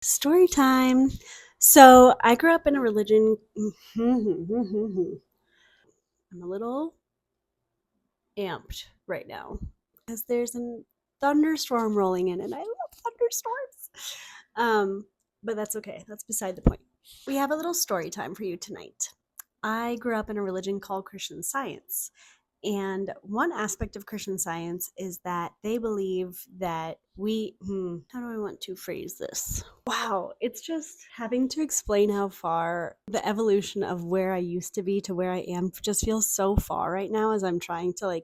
Story time. So I grew up in a religion. I'm a little amped right now because there's a thunderstorm rolling in, and I love thunderstorms. Um, but that's okay. That's beside the point. We have a little story time for you tonight. I grew up in a religion called Christian Science. And one aspect of Christian Science is that they believe that how do I want to phrase this? Wow, it's just having to explain how far the evolution of where I used to be to where I am just feels so far right now as I'm trying to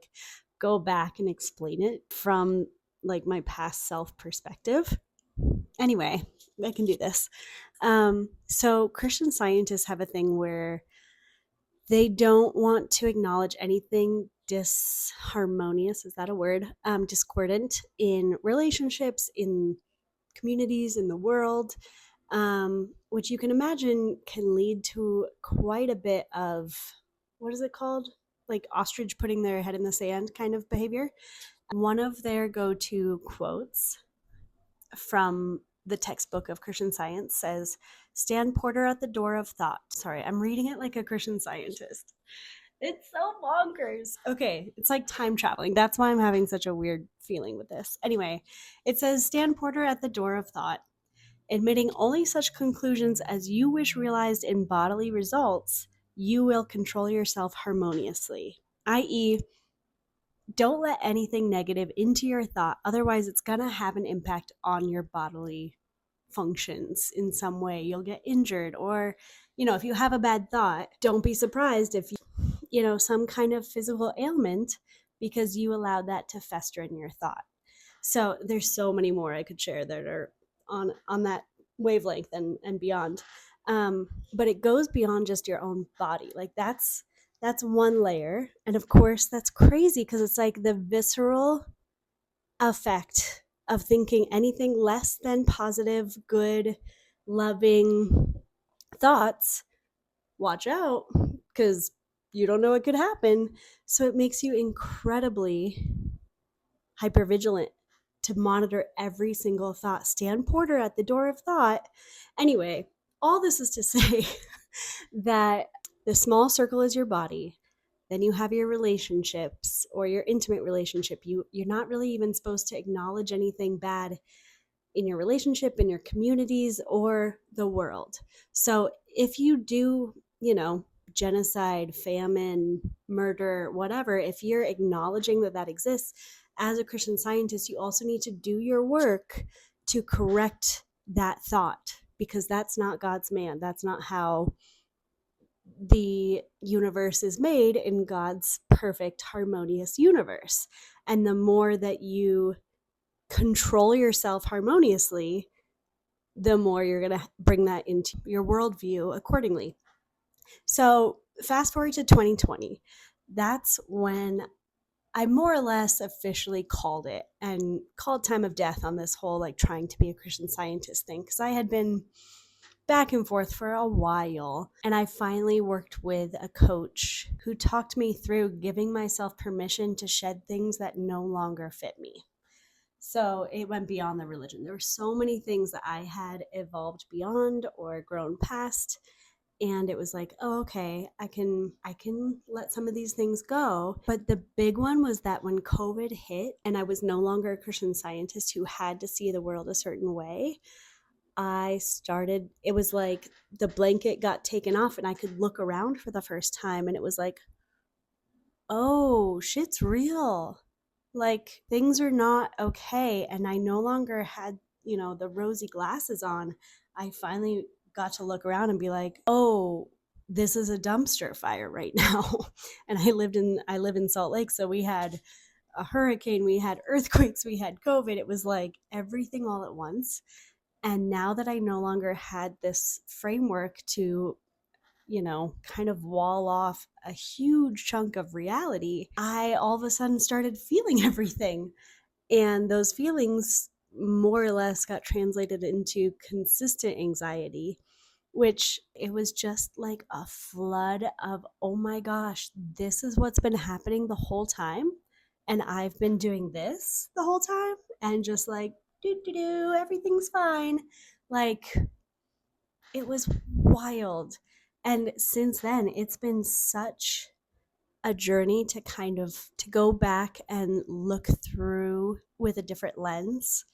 go back and explain it from my past self perspective. Anyway, I can do this. So Christian scientists have a thing where they don't want to acknowledge anything disharmonious, is that a word? Discordant in relationships, in communities, in the world, which you can imagine can lead to quite a bit of, what is it called? Like ostrich putting their head in the sand kind of behavior. One of their go to quotes from the textbook of Christian Science says, "Stand porter at the door of thought." Sorry, I'm reading it like a Christian scientist. It's so bonkers. Okay, it's like time traveling. That's why I'm having such a weird feeling with this. Anyway, it says, "Stand porter at the door of thought, admitting only such conclusions as you wish realized in bodily results, you will control yourself harmoniously." I.e., don't let anything negative into your thought, otherwise it's going to have an impact on your bodily functions in some way. You'll get injured, or if you have a bad thought, don't be surprised if some kind of physical ailment because you allowed that to fester in your thought. So there's so many more I could share that are on that wavelength and beyond. But it goes beyond just your own body. Like that's one layer, and of course that's crazy because it's like the visceral effect of thinking anything less than positive, good, loving thoughts. Watch out, because you don't know what could happen. So it makes you incredibly hypervigilant to monitor every single thought. Stand porter at the door of thought. Anyway, all this is to say that the small circle is your body. Then you have your relationships or your intimate relationship. You're not really even supposed to acknowledge anything bad in your relationship, in your communities, or the world. So if you do, genocide, famine, murder, whatever, if you're acknowledging that that exists, as a Christian scientist, you also need to do your work to correct that thought, because that's not God's man. That's not how the universe is made in God's perfect, harmonious universe. And the more that you control yourself harmoniously, the more you're going to bring that into your worldview accordingly. So, fast forward to 2020. That's when I more or less officially called it and called time of death on this whole trying to be a Christian scientist thing, because I had been back and forth for a while. And I finally worked with a coach who talked me through giving myself permission to shed things that no longer fit me. So it went beyond the religion. There were so many things that I had evolved beyond or grown past. And it was like, oh, okay, I can let some of these things go. But the big one was that when COVID hit and I was no longer a Christian scientist who had to see the world a certain way, it was like the blanket got taken off and I could look around for the first time. And it was like, oh, shit's real. Like things are not okay. And I no longer had, the rosy glasses on. I finally got to look around and be like, oh, this is a dumpster fire right now. And I live in Salt Lake. So we had a hurricane, we had earthquakes, we had COVID. It was like everything all at once. And now that I no longer had this framework to, kind of wall off a huge chunk of reality, I all of a sudden started feeling everything. And those feelings more or less got translated into consistent anxiety, which it was just like a flood of, oh my gosh, this is what's been happening the whole time. And I've been doing this the whole time and just like, everything's fine. Like, it was wild. And since then, it's been such a journey to kind of to go back and look through with a different lens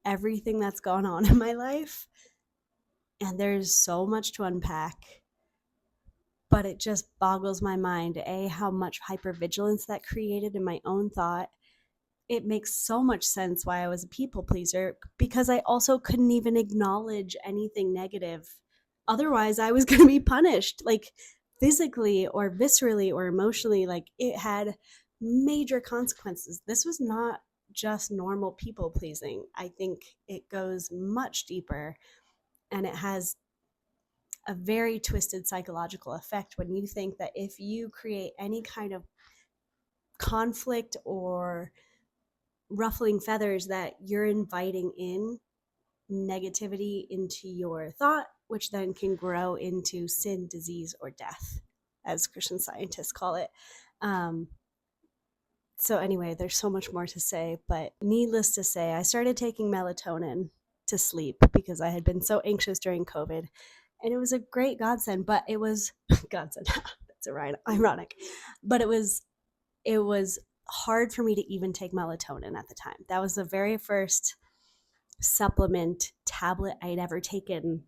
everything that's gone on in my life. And there's so much to unpack, but it just boggles my mind, A, how much hypervigilance that created in my own thought. It makes so much sense why I was a people pleaser, because I also couldn't even acknowledge anything negative. Otherwise, I was going to be punished, like physically or viscerally or emotionally. Like, it had major consequences. This was not just normal people pleasing. I think it goes much deeper, and it has a very twisted psychological effect when you think that if you create any kind of conflict or ruffling feathers, that you're inviting in negativity into your thought, which then can grow into sin, disease, or death, as Christian scientists call it. Um, so anyway, there's so much more to say, but needless to say, I started taking melatonin to sleep because I had been so anxious during COVID, and it was a great godsend. But it was godsend. That's ironic, but it was hard for me to even take melatonin at the time. That was the very first supplement tablet I'd ever taken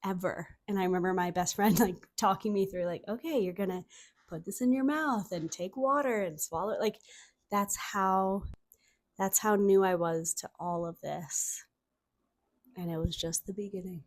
ever. And I remember my best friend like talking me through, like, okay, you're gonna put this in your mouth and take water and swallow it. Like, that's how new I was to all of this. And it was just the beginning.